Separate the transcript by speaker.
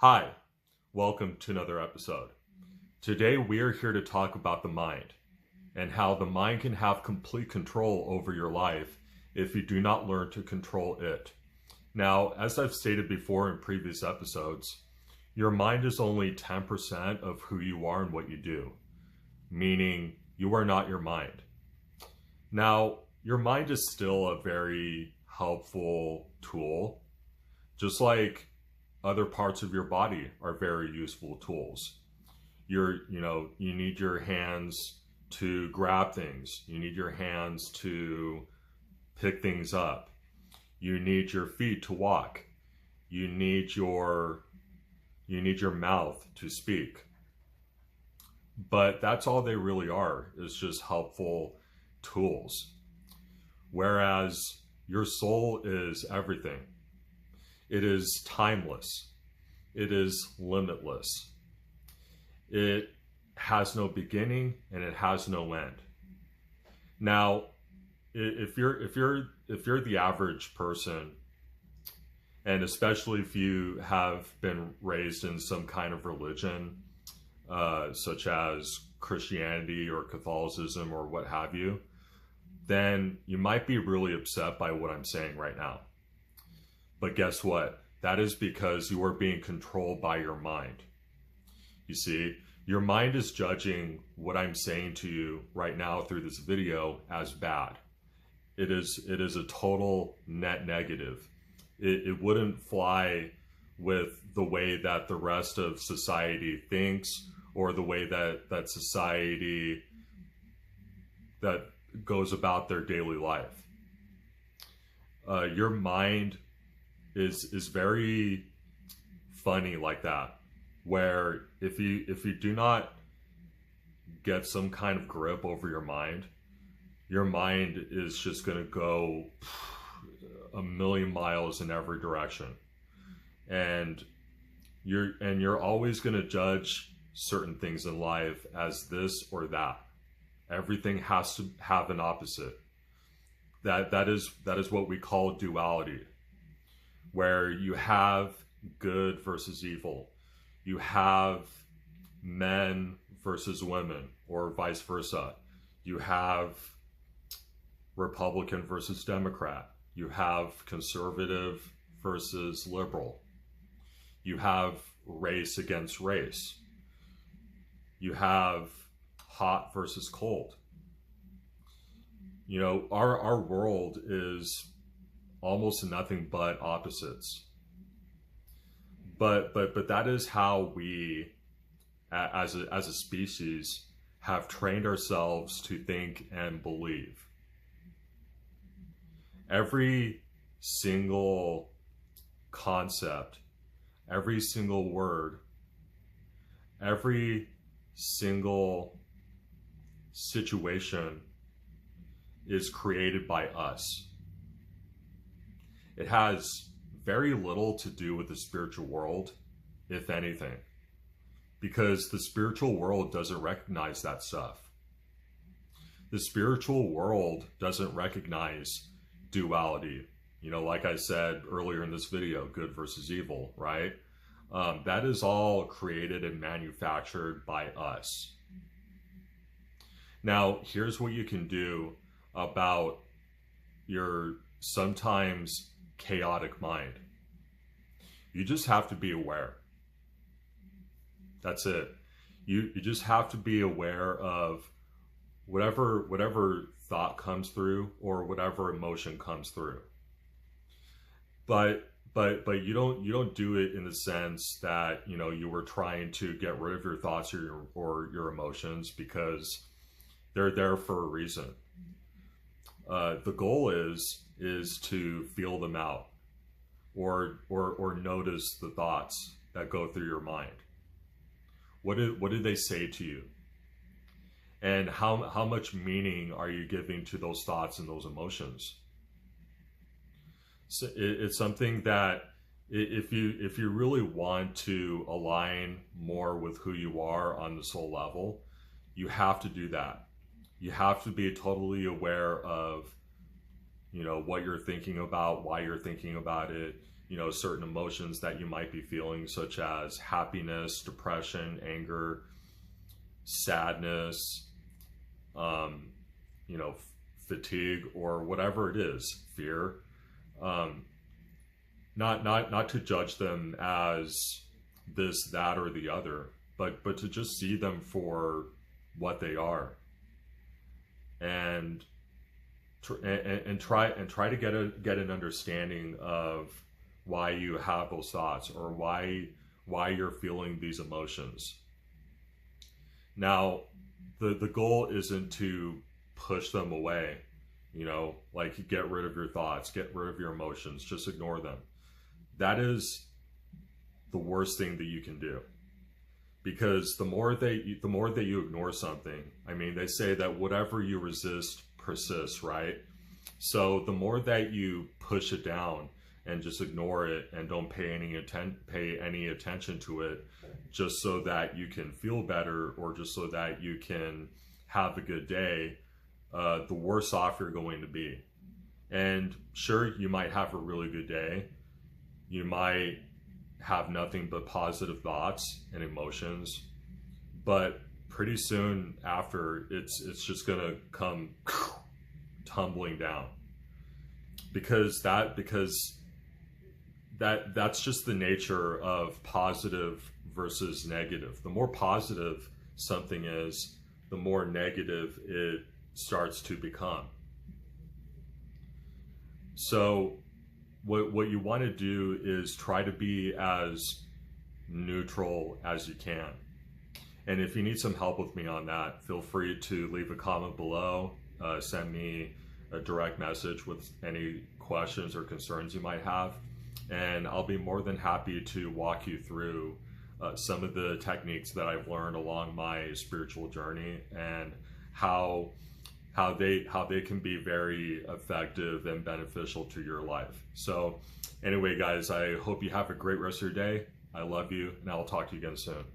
Speaker 1: Hi, welcome to another episode. Today we are here to talk about the mind and how the mind can have complete control over your life if you do not learn to control it. Now, as I've stated before in previous episodes, your mind is only 10% of who you are and what you do, meaning you are not your mind. Now, your mind is still a very helpful tool, just like other parts of your body are very useful tools. You need your hands to grab things. You need your hands to pick things up. You need your feet to walk. You need your mouth to speak. But that's all they really are, is just helpful tools. Whereas your soul is everything. It is timeless. It is limitless. It has no beginning and it has no end. Now, if you're the average person, and especially if you have been raised in some kind of religion, such as Christianity or Catholicism or what have you, then you might be really upset by what I'm saying right now. But guess what? That is because you are being controlled by your mind. You see, your mind is judging what I'm saying to you right now through this video as bad. It is a total net negative. It wouldn't fly with the way that the rest of society thinks, or the way that society that goes about their daily life. Your mind is very funny like that, where if you do not get some kind of grip over your mind is just going to go a million miles in every direction, and you're always going to judge certain things in life as this or that. Everything has to have an opposite. That is what we call duality, where you have good versus evil. You have men versus women, or vice versa. You have Republican versus Democrat. You have conservative versus liberal. You have race against race. You have hot versus cold. You know, our world is almost nothing but opposites. But that is how we, as a species, have trained ourselves to think and believe. Every single concept, every single word, every single situation is created by us. It has very little to do with the spiritual world, if anything, because the spiritual world doesn't recognize that stuff. The spiritual world doesn't recognize duality. You know, like I said earlier in this video, good versus evil, right? That is all created and manufactured by us. Now, here's what you can do about your sometimes chaotic mind. You just have to be aware. That's it. You just have to be aware of whatever thought comes through, or whatever emotion comes through. But you don't do it in the sense that, you know, you were trying to get rid of your thoughts or your emotions, because they're there for a reason. The goal is to feel them out, or notice the thoughts that go through your mind. What do they say to you? And how much meaning are you giving to those thoughts and those emotions? So it's something that if you really want to align more with who you are on the soul level, you have to do that. You have to be totally aware of, you know, what you're thinking about, why you're thinking about it, certain emotions that you might be feeling, such as happiness, depression, anger, sadness, fatigue, or whatever it is, fear. Not to judge them as this, that, or the other, but to just see them for what they are, and try to get an understanding of why you have those thoughts, or why you're feeling these emotions. Now, the goal isn't to push them away, like get rid of your thoughts, get rid of your emotions, just ignore them. That is the worst thing that you can do, because the more that you ignore something, I mean, they say that whatever you resist persists, right? So the more that you push it down and just ignore it and don't pay any attention to it, just so that you can feel better, or just so that you can have a good day, the worse off you're going to be. And sure, you might have a really good day. You might have nothing but positive thoughts and emotions, but pretty soon after, it's just gonna come tumbling down, because that's just the nature of positive versus negative. The more positive something is, the more negative it starts to become. So what you want to do is try to be as neutral as you can. And if you need some help with me on that, feel free to leave a comment below, send me a direct message with any questions or concerns you might have, and I'll be more than happy to walk you through some of the techniques that I've learned along my spiritual journey, and how they can be very effective and beneficial to your life. So anyway, guys, I hope you have a great rest of your day. I love you, and I'll talk to you again soon.